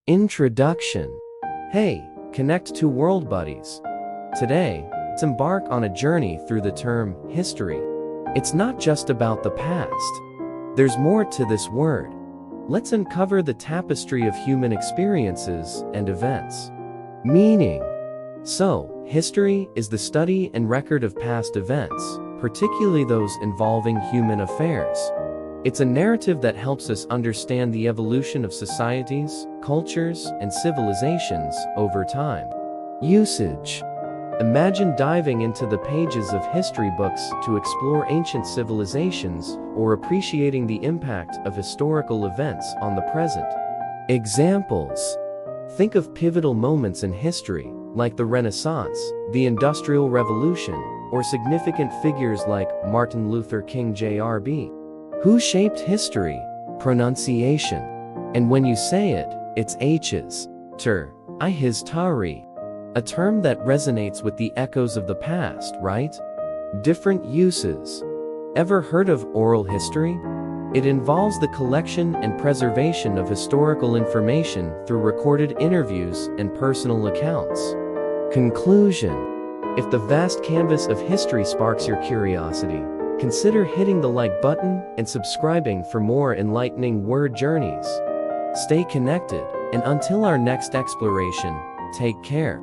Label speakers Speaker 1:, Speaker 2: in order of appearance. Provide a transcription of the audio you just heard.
Speaker 1: Introduction. Hey, connect to world buddies. Today, let's embark on a journey through the term history. It's not just about the past. There's more to this word. Let's uncover the tapestry of human experiences and events. Meaning. So, history is the study and record of past events, particularly those involving human affairs. It's a narrative that helps us understand the evolution of societies, cultures, and civilizations over time. Usage. Imagine diving into the pages of history books to explore ancient civilizations or appreciating the impact of historical events on the present. Examples. Think of pivotal moments in history, like the Renaissance, the Industrial Revolution, or significant figures like Martin Luther King Jr. Who shaped history? Pronunciation. And when you say it, it's ʻhɪs, ʻhɪs tari. A term that resonates with the echoes of the past, right? Different uses. Ever heard of oral history? It involves the collection and preservation of historical information through recorded interviews and personal accounts. Conclusion. If the vast canvas of history sparks your curiosity, consider hitting the like button and subscribing for more enlightening word journeys. Stay connected, and until our next exploration, take care.